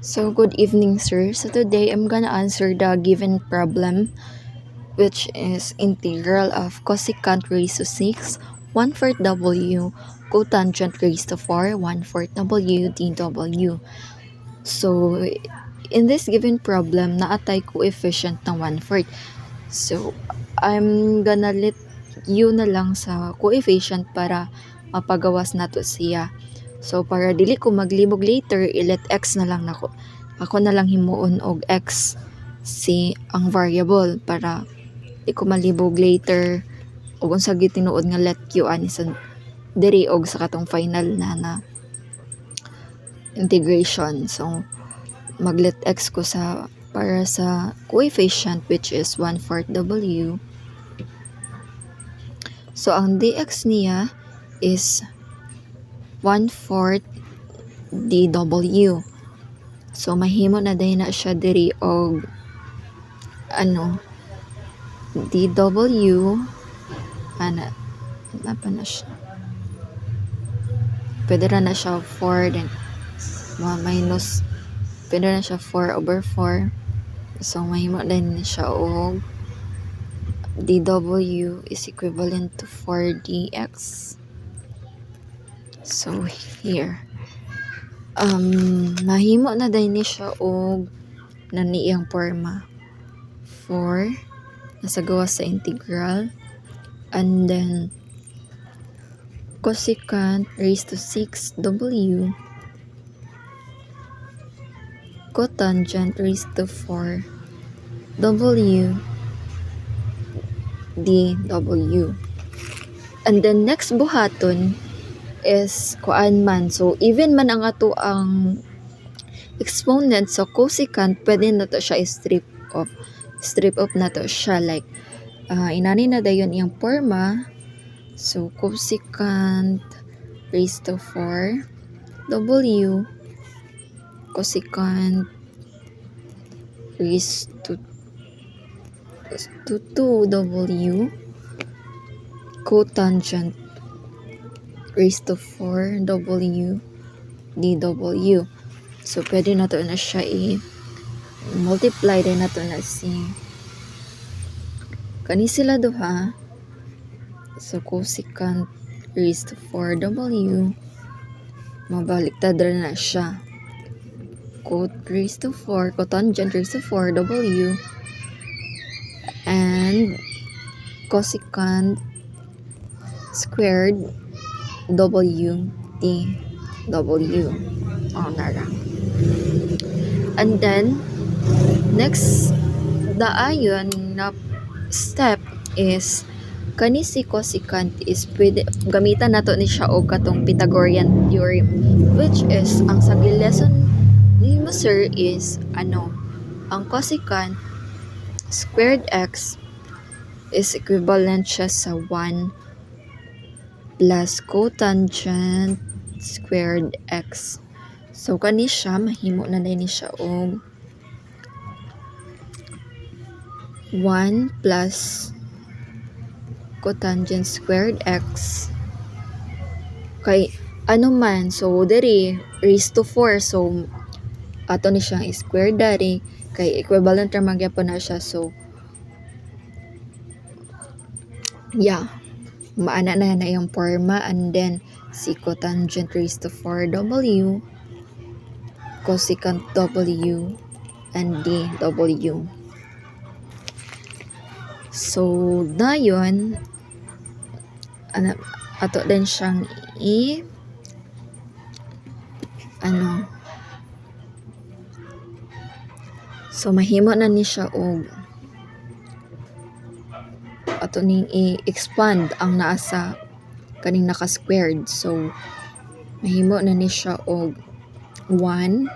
So, good evening, sir. So, today I'm gonna answer the given problem, which is integral of cosecant raised to 6, 1/4 W, cotangent raised to 4, 1/4 W, dW. So, in this given problem, naatay coefficient ng 1/4. So, I'm gonna let you na lang sa coefficient para mapagawas nato siya. So, para dili ko maglibog later, i-let x na lang nako. Ako na lang himuon og x si ang variable para di ko malibog later ug unsa gyud tinuod nga let q ani sa diri og sa katong final na integration. So, mag-let x ko sa para sa coefficient which is 1/4 W. So, ang dx niya is 1/4 dW. So, mahimo na dahil na siya diri og dW pa na siya. Pwede na siya 4 then minus pwede na siya 4/4. So, mahimo din siya og dW is equivalent to 4dx. So, here. Mahimo na din siya og naniyang forma. 4 nasa gawas sa integral and then cosecant raised to 6 W cotangent raised to 4 W dW. And then next buhaton is kuan man. So even man ang ato ang exponent sa cosecant, pwede na to siya strip off na to siya like inani na dayon iyang forma. So cosecant raised to 4 W cosecant raised to 2 W cotangent raised to 4 W dW. So pwede na to na siya multiply din na to na kani sila duha. So cosecant raised to 4 W mabaliktad rin na siya. Cotangent raised to 4 W and cosecant squared W dW. Nara. And then next daayon na step is kani si cosecant is pwede gamitan nato ni siya og katong Pythagorean theorem, which is ang sa lesson ni mo sir is ang cosecant squared x is equivalent siya sa 1 plus cotangent squared x. So kani siya mahimo na din siya og 1 plus cotangent squared x kay man. So diri raised to 4, so ato ni siyang square dari kay equivalent ra magyapon na siya. So maana na yung forma. And then si cotangent raised to 4 W cosecant W and dW. So dayon ato din siyang so mahimo na ni siya og ato ning i-expand ang naa sa kaning naka-squared. So mahimo na ni siya og 1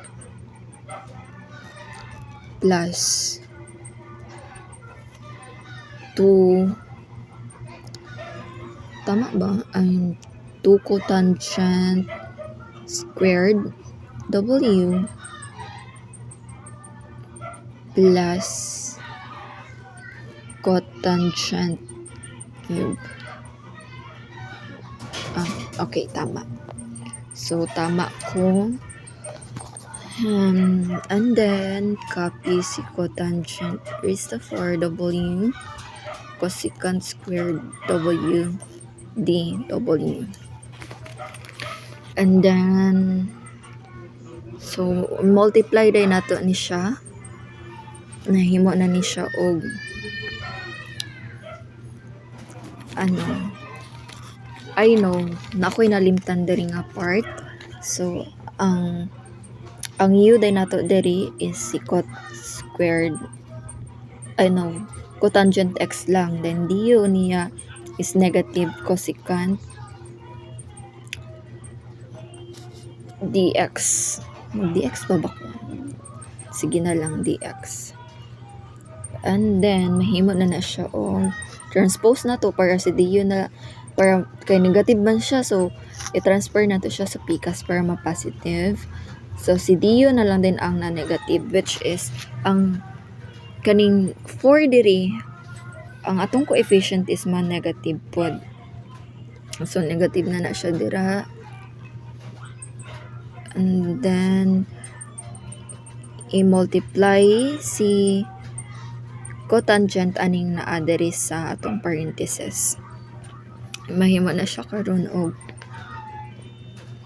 plus 2 tama ba? 2 cotangent squared W plus cotangent cube. Okay, tama. So, tama ko And then copy si cotangent raised to 4w cosecant squared w dw. And then so multiply day nato ni siya, nahimo na ni siya og I know na ako'y nalimtan diri nga part. So ang u day nato diri is si cot squared cotangent x lang, then du niya is negative cosecant dx. Dx ba ba ko? Sige na lang dx. And then mahimo na siya o transpose na to para si du na, para kay negative man siya, so i-transfer na to siya sa pikas para ma-positive. So si du na lang din ang na-negative, which is ang kaning 4 diri, ang atong coefficient is man-negative pod. So negative na siya dira. And then i-multiply si cotangent aning naa diri sa atong parenthesis. Mahimo na siya karon og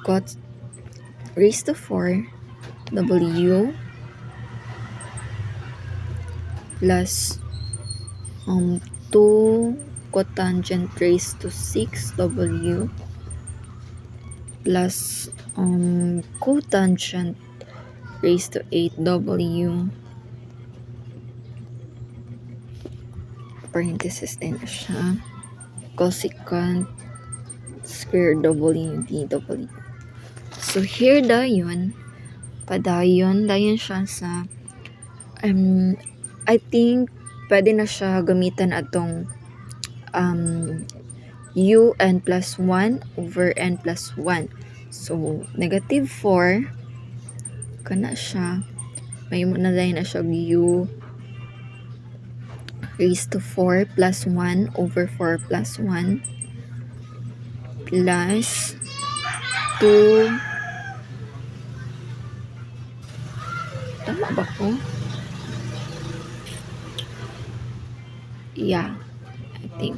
cot raised to 4 w plus 2 cotangent raised to 6 w plus cotangent raised to 8 w parenthesis din na siya cosecant squared w dw. So here dayon siya sa I think pwede na siya gamitan atong u n plus 1 over n plus 1. So negative 4 kana siya, may mo na na siya u raised to 4 plus 1 over 4 plus 1 plus 2. Tama ba ko? Yeah, I think.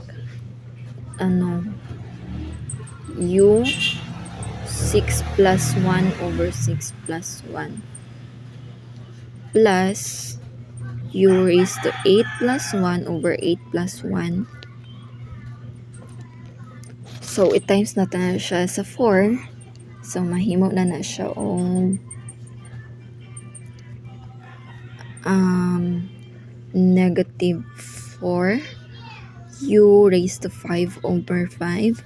U 6 plus 1 over 6 plus 1 plus u raised to 8 plus 1 over 8 plus 1. So it times na siya sa 4. So mahimo na siya og negative 4 u raised to 5 over 5.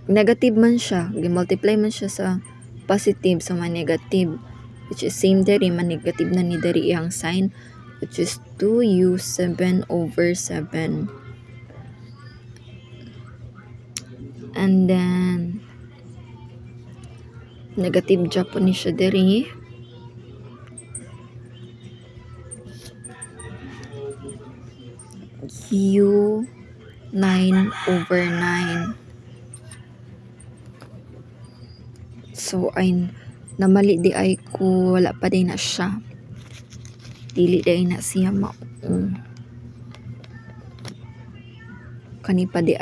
Negative man siya, gi-multiply man siya sa positive, so man-negative, which is same diri, man-negative na ni diri ang sign, which is 2u 7 over 7. And then negative dya po ni siya diri. U 9 over 9. So ay namali di ay ko, wala pa din na siya, dili di na siya kani pa di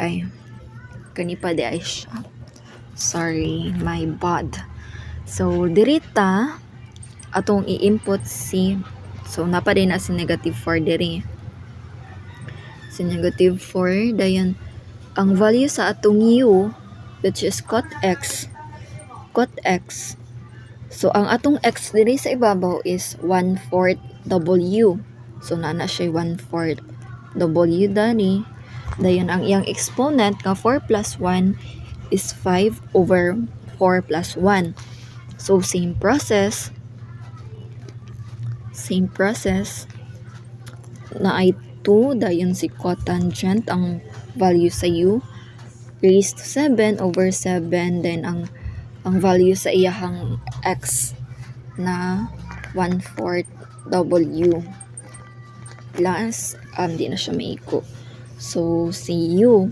ay siya, sorry, my bad. So dirita atong i-input so napa din na si negative 4 diri, si negative 4 dayon ang value sa atong u, which is cot x. So ang atong x diri sa ibabaw is 1/4 w. So na siya 1/4 w dani. Dayon ang iyang exponent nga 4 plus 1 is 5 over 4 plus 1. So same process na ay 2 dayon si cotangent ang value sa u raised to 7 over 7, then ang value sa iyahang x na 1/4 w plus di na siya maiko. So si u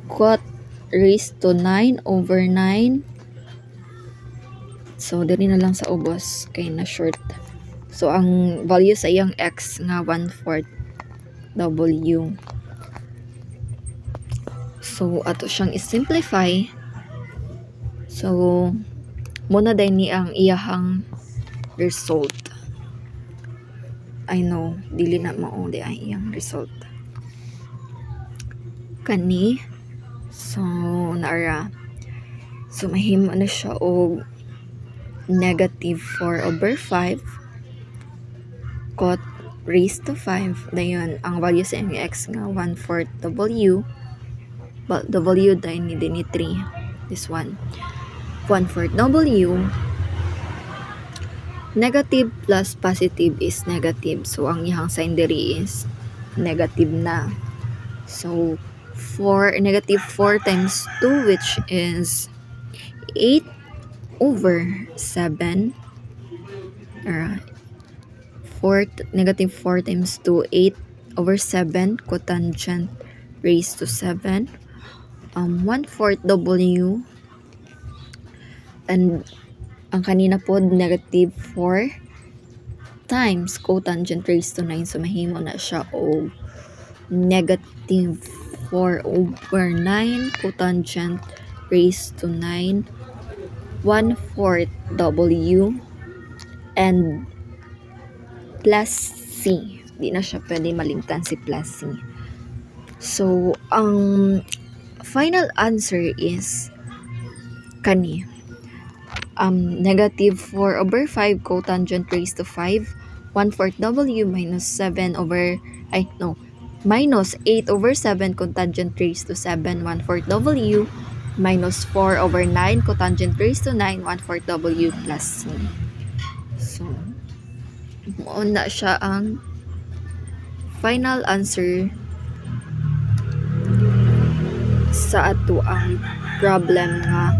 cot raised to 9 over 9 So, dali na lang sa ubos kay na short. So, ang value sa iyang x nga 1/4 W. So, ato siyang i-simplify. So, muna din ni ang iyahang result. I know, dili na mao di ang iyang result. Kani. So, naara. So, mahimo na siya og negative 4/5 cot raised to 5. Dayon, ang value sa iyang x nga 1/4 W. But the value dahil ni 3. This one. 1/4 W. Negative plus positive is negative. So, ang iyang sign diri is negative na. So, negative 4 times 2, which is 8/7. Negative 4 times 2, 8/7 cotangent raised to 7. 1/4 W. And ang kanina po, negative 4 times cotangent raised to 9. So, mahimo na siya o negative 4/9 cotangent raised to 9. 1/4 W. And plus C. Di na siya pwede malimtan si plus C. So, ang final answer is kani. Negative 4/5 cotangent raised to 5. 1/4 W minus minus 8/7 cotangent raised to 7. 1/4 W minus 4/9 cotangent raised to 9. 1/4 W plus C. So, mao na siya ang final answer sa ato ang problem nga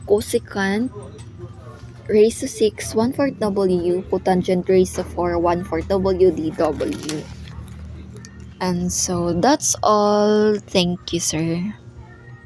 cosecant raised to 6 1/4 W cotangent raised to 4 1/4 W dW. And so that's all. Thank you, sir.